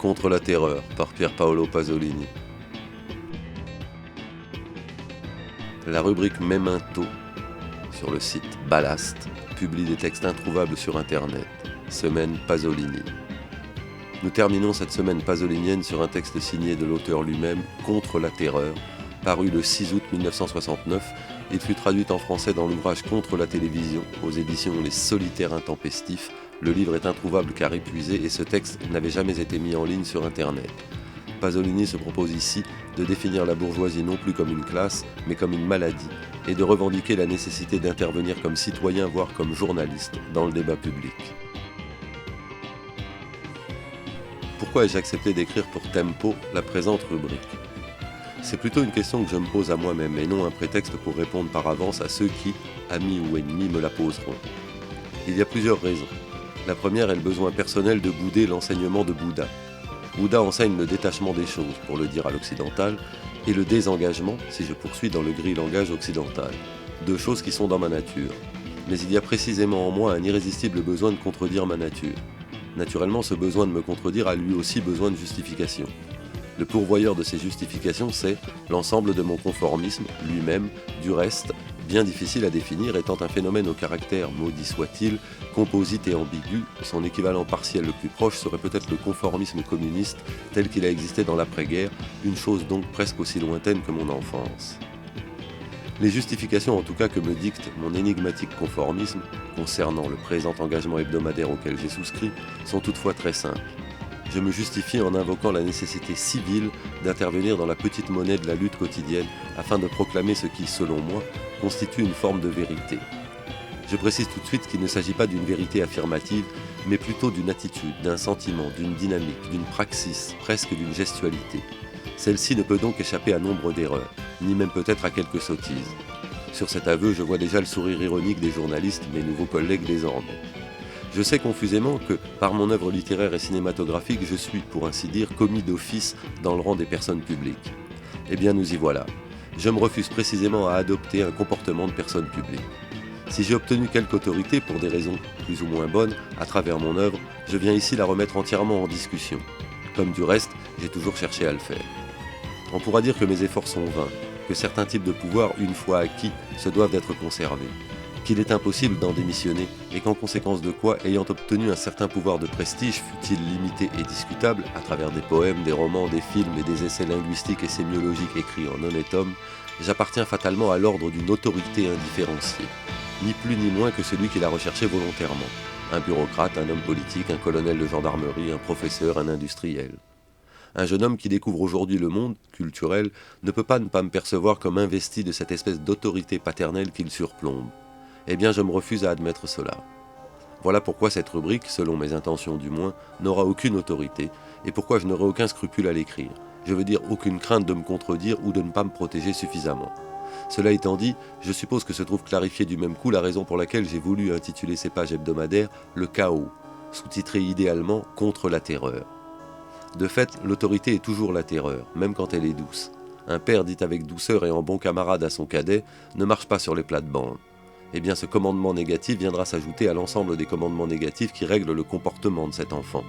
Contre la terreur par Pier Paolo Pasolini. La rubrique Memento sur le site Ballast publie des textes introuvables sur internet. Semaine Pasolini. Nous terminons cette semaine pasolinienne sur un texte signé de l'auteur lui-même, Contre la terreur, paru le 6 août 1969. Il fut traduit en français dans l'ouvrage Contre la télévision, aux éditions Les Solitaires Intempestifs. Le livre est introuvable car épuisé et ce texte n'avait jamais été mis en ligne sur internet. Pasolini se propose ici de définir la bourgeoisie non plus comme une classe, mais comme une maladie, et de revendiquer la nécessité d'intervenir comme citoyen, voire comme journaliste, dans le débat public. Pourquoi ai-je accepté d'écrire pour Tempo la présente rubrique ? C'est plutôt une question que je me pose à moi-même, et non un prétexte pour répondre par avance à ceux qui, amis ou ennemis, me la poseront. Il y a plusieurs raisons. La première est le besoin personnel de bouder l'enseignement de Bouddha. Bouddha enseigne le détachement des choses, pour le dire à l'occidental, et le désengagement, si je poursuis dans le gris langage occidental. Deux choses qui sont dans ma nature. Mais il y a précisément en moi un irrésistible besoin de contredire ma nature. Naturellement, ce besoin de me contredire a lui aussi besoin de justification. Le pourvoyeur de ces justifications, c'est l'ensemble de mon conformisme, lui-même, du reste, bien difficile à définir, étant un phénomène au caractère, maudit soit-il, composite et ambigu. Son équivalent partiel le plus proche serait peut-être le conformisme communiste tel qu'il a existé dans l'après-guerre, une chose donc presque aussi lointaine que mon enfance. Les justifications en tout cas que me dicte mon énigmatique conformisme, concernant le présent engagement hebdomadaire auquel j'ai souscrit, sont toutefois très simples. Je me justifie en invoquant la nécessité civile d'intervenir dans la petite monnaie de la lutte quotidienne afin de proclamer ce qui, selon moi, constitue une forme de vérité. Je précise tout de suite qu'il ne s'agit pas d'une vérité affirmative, mais plutôt d'une attitude, d'un sentiment, d'une dynamique, d'une praxis, presque d'une gestualité. Celle-ci ne peut donc échapper à nombre d'erreurs, ni même peut-être à quelques sottises. Sur cet aveu, je vois déjà le sourire ironique des journalistes, mes nouveaux collègues désormais. Je sais confusément que, par mon œuvre littéraire et cinématographique, je suis, pour ainsi dire, commis d'office dans le rang des personnes publiques. Eh bien, nous y voilà. Je me refuse précisément à adopter un comportement de personne publique. Si j'ai obtenu quelque autorité, pour des raisons plus ou moins bonnes, à travers mon œuvre, je viens ici la remettre entièrement en discussion. Comme du reste, j'ai toujours cherché à le faire. On pourra dire que mes efforts sont vains, que certains types de pouvoirs, une fois acquis, se doivent d'être conservés. Qu'il est impossible d'en démissionner et qu'en conséquence de quoi, ayant obtenu un certain pouvoir de prestige, fût-il limité et discutable, à travers des poèmes, des romans, des films et des essais linguistiques et sémiologiques écrits en honnête homme, j'appartiens fatalement à l'ordre d'une autorité indifférenciée, ni plus ni moins que celui qui l'a recherché volontairement, un bureaucrate, un homme politique, un colonel de gendarmerie, un professeur, un industriel. Un jeune homme qui découvre aujourd'hui le monde, culturel, ne peut pas ne pas me percevoir comme investi de cette espèce d'autorité paternelle qu'il surplombe. Eh bien, je me refuse à admettre cela. Voilà pourquoi cette rubrique, selon mes intentions du moins, n'aura aucune autorité, et pourquoi je n'aurai aucun scrupule à l'écrire. Je veux dire aucune crainte de me contredire ou de ne pas me protéger suffisamment. Cela étant dit, je suppose que se trouve clarifiée du même coup la raison pour laquelle j'ai voulu intituler ces pages hebdomadaires « Le chaos », sous-titré idéalement « Contre la terreur ». De fait, l'autorité est toujours la terreur, même quand elle est douce. Un père dit avec douceur et en bon camarade à son cadet « Ne marche pas sur les plates-bandes ». Eh bien ce commandement négatif viendra s'ajouter à l'ensemble des commandements négatifs qui règlent le comportement de cet enfant.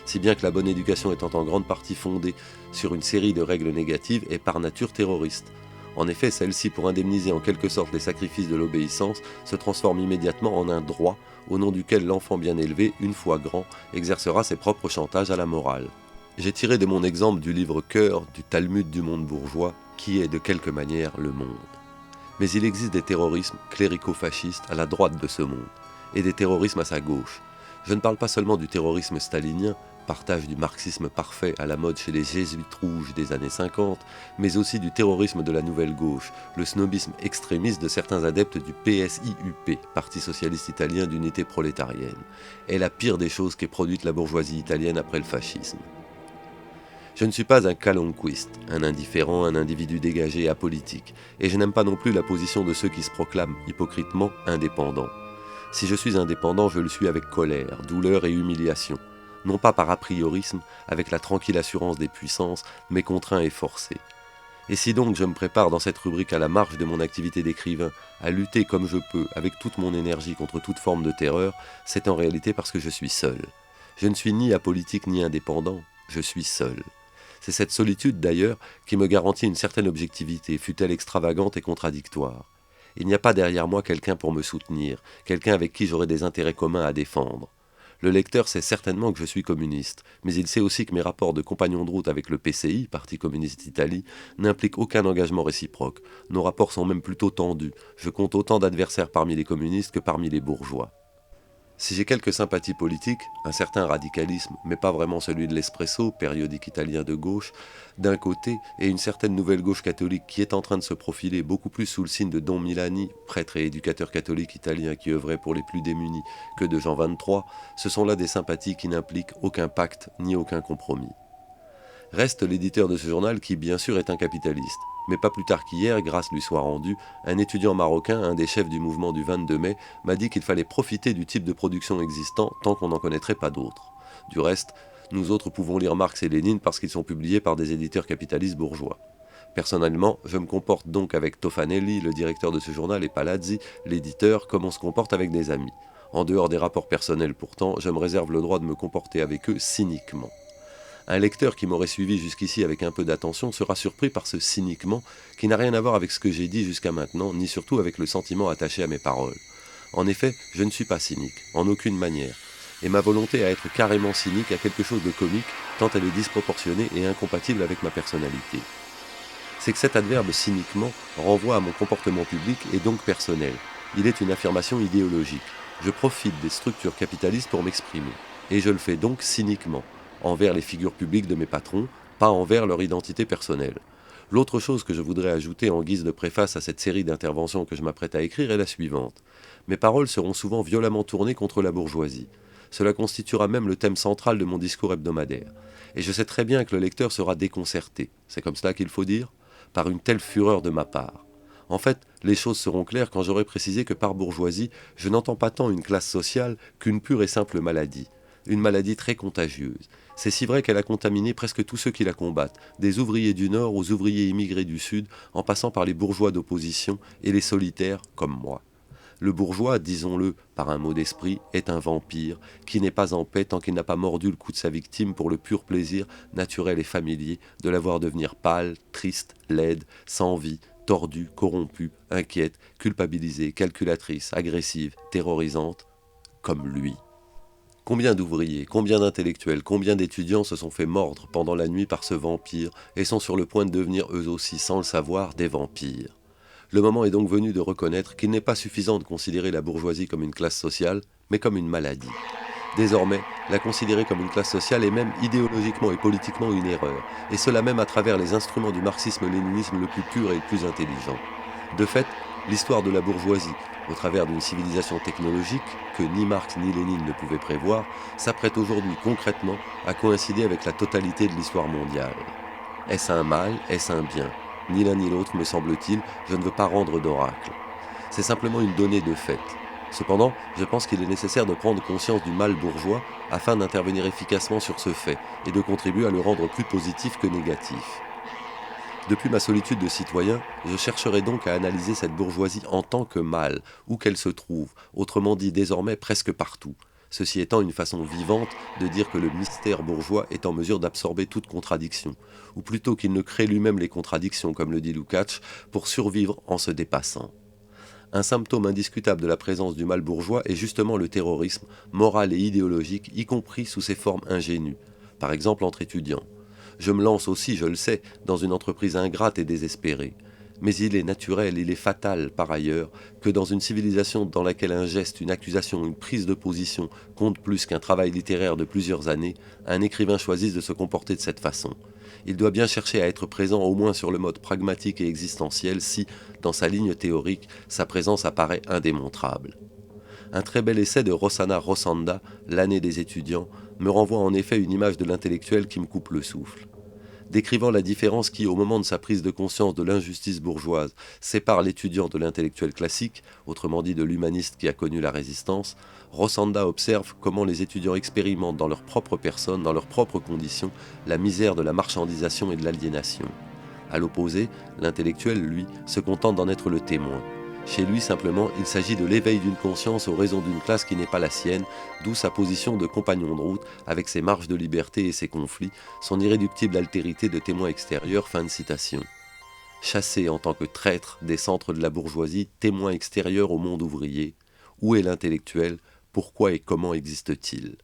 Si bien que la bonne éducation étant en grande partie fondée sur une série de règles négatives est par nature terroriste. En effet, celle-ci, pour indemniser en quelque sorte les sacrifices de l'obéissance, se transforme immédiatement en un droit, au nom duquel l'enfant bien élevé, une fois grand, exercera ses propres chantages à la morale. J'ai tiré de mon exemple du livre Cœur du Talmud du monde bourgeois, qui est de quelque manière le monde. Mais il existe des terrorismes clérico-fascistes à la droite de ce monde, et des terrorismes à sa gauche. Je ne parle pas seulement du terrorisme stalinien, partage du marxisme parfait à la mode chez les jésuites rouges des années 50, mais aussi du terrorisme de la nouvelle gauche, le snobisme extrémiste de certains adeptes du PSIUP, Parti socialiste italien d'unité prolétarienne, est la pire des choses qu'ait produite la bourgeoisie italienne après le fascisme. Je ne suis pas un calonquiste, un indifférent, un individu dégagé et apolitique, et je n'aime pas non plus la position de ceux qui se proclament, hypocritement, indépendants. Si je suis indépendant, je le suis avec colère, douleur et humiliation, non pas par a priorisme, avec la tranquille assurance des puissances, mais contraint et forcé. Et si donc je me prépare dans cette rubrique à la marge de mon activité d'écrivain, à lutter comme je peux, avec toute mon énergie contre toute forme de terreur, c'est en réalité parce que je suis seul. Je ne suis ni apolitique ni indépendant, je suis seul. C'est cette solitude d'ailleurs qui me garantit une certaine objectivité, fût-elle extravagante et contradictoire. Il n'y a pas derrière moi quelqu'un pour me soutenir, quelqu'un avec qui j'aurai des intérêts communs à défendre. Le lecteur sait certainement que je suis communiste, mais il sait aussi que mes rapports de compagnon de route avec le PCI, Parti communiste d'Italie, n'impliquent aucun engagement réciproque. Nos rapports sont même plutôt tendus. Je compte autant d'adversaires parmi les communistes que parmi les bourgeois. Si j'ai quelques sympathies politiques, un certain radicalisme, mais pas vraiment celui de l'Espresso, périodique italien de gauche, d'un côté, et une certaine nouvelle gauche catholique qui est en train de se profiler beaucoup plus sous le signe de Don Milani, prêtre et éducateur catholique italien qui œuvrait pour les plus démunis, que de Jean XXIII, ce sont là des sympathies qui n'impliquent aucun pacte ni aucun compromis. Reste l'éditeur de ce journal qui, bien sûr, est un capitaliste. Mais pas plus tard qu'hier, grâce lui soit rendue, un étudiant marocain, un des chefs du mouvement du 22 mai, m'a dit qu'il fallait profiter du type de production existant tant qu'on n'en connaîtrait pas d'autres. Du reste, nous autres pouvons lire Marx et Lénine parce qu'ils sont publiés par des éditeurs capitalistes bourgeois. Personnellement, je me comporte donc avec Tofanelli, le directeur de ce journal, et Palazzi, l'éditeur, comme on se comporte avec des amis. En dehors des rapports personnels pourtant, je me réserve le droit de me comporter avec eux cyniquement. Un lecteur qui m'aurait suivi jusqu'ici avec un peu d'attention sera surpris par ce cyniquement qui n'a rien à voir avec ce que j'ai dit jusqu'à maintenant, ni surtout avec le sentiment attaché à mes paroles. En effet, je ne suis pas cynique, en aucune manière, et ma volonté à être carrément cynique a quelque chose de comique, tant elle est disproportionnée et incompatible avec ma personnalité. C'est que cet adverbe cyniquement renvoie à mon comportement public et donc personnel. Il est une affirmation idéologique. Je profite des structures capitalistes pour m'exprimer, et je le fais donc cyniquement, envers les figures publiques de mes patrons, pas envers leur identité personnelle. L'autre chose que je voudrais ajouter en guise de préface à cette série d'interventions que je m'apprête à écrire est la suivante. Mes paroles seront souvent violemment tournées contre la bourgeoisie. Cela constituera même le thème central de mon discours hebdomadaire. Et je sais très bien que le lecteur sera déconcerté, c'est comme cela qu'il faut dire, par une telle fureur de ma part. En fait, les choses seront claires quand j'aurai précisé que par bourgeoisie, je n'entends pas tant une classe sociale qu'une pure et simple maladie. Une maladie très contagieuse. C'est si vrai qu'elle a contaminé presque tous ceux qui la combattent, des ouvriers du Nord aux ouvriers immigrés du Sud, en passant par les bourgeois d'opposition et les solitaires comme moi. Le bourgeois, disons-le par un mot d'esprit, est un vampire qui n'est pas en paix tant qu'il n'a pas mordu le cou de sa victime pour le pur plaisir, naturel et familier, de la voir devenir pâle, triste, laide, sans vie, tordue, corrompue, inquiète, culpabilisée, calculatrice, agressive, terrorisante, comme lui. Combien d'ouvriers, combien d'intellectuels, combien d'étudiants se sont fait mordre pendant la nuit par ce vampire et sont sur le point de devenir eux aussi, sans le savoir, des vampires. Le moment est donc venu de reconnaître qu'il n'est pas suffisant de considérer la bourgeoisie comme une classe sociale, mais comme une maladie. Désormais, la considérer comme une classe sociale est même idéologiquement et politiquement une erreur, et cela même à travers les instruments du marxisme-léninisme le plus pur et le plus intelligent. De fait, l'histoire de la bourgeoisie, au travers d'une civilisation technologique que ni Marx ni Lénine ne pouvaient prévoir, s'apprête aujourd'hui concrètement à coïncider avec la totalité de l'histoire mondiale. Est-ce un mal? Est-ce un bien? Ni l'un ni l'autre, me semble-t-il, je ne veux pas rendre d'oracle. C'est simplement une donnée de fait. Cependant, je pense qu'il est nécessaire de prendre conscience du mal bourgeois afin d'intervenir efficacement sur ce fait et de contribuer à le rendre plus positif que négatif. Depuis ma solitude de citoyen, je chercherai donc à analyser cette bourgeoisie en tant que mal, où qu'elle se trouve, autrement dit désormais presque partout. Ceci étant une façon vivante de dire que le mystère bourgeois est en mesure d'absorber toute contradiction, ou plutôt qu'il ne crée lui-même les contradictions, comme le dit Lukács, pour survivre en se dépassant. Un symptôme indiscutable de la présence du mal bourgeois est justement le terrorisme, moral et idéologique, y compris sous ses formes ingénues, par exemple entre étudiants. Je me lance aussi, je le sais, dans une entreprise ingrate et désespérée. Mais il est naturel, il est fatal, par ailleurs, que dans une civilisation dans laquelle un geste, une accusation, une prise de position compte plus qu'un travail littéraire de plusieurs années, un écrivain choisisse de se comporter de cette façon. Il doit bien chercher à être présent au moins sur le mode pragmatique et existentiel si, dans sa ligne théorique, sa présence apparaît indémontrable. Un très bel essai de Rossana Rossanda, L'année des étudiants, me renvoie en effet une image de l'intellectuel qui me coupe le souffle. Décrivant la différence qui, au moment de sa prise de conscience de l'injustice bourgeoise, sépare l'étudiant de l'intellectuel classique, autrement dit de l'humaniste qui a connu la résistance, Rossanda observe comment les étudiants expérimentent dans leur propre personne, dans leurs propres conditions, la misère de la marchandisation et de l'aliénation. À l'opposé, l'intellectuel, lui, se contente d'en être le témoin. Chez lui, simplement, il s'agit de l'éveil d'une conscience aux raisons d'une classe qui n'est pas la sienne, d'où sa position de compagnon de route, avec ses marges de liberté et ses conflits, son irréductible altérité de témoin extérieur. Fin de citation. Chassé en tant que traître des centres de la bourgeoisie, témoin extérieur au monde ouvrier, où est l'intellectuel ? Pourquoi et comment existe-t-il ?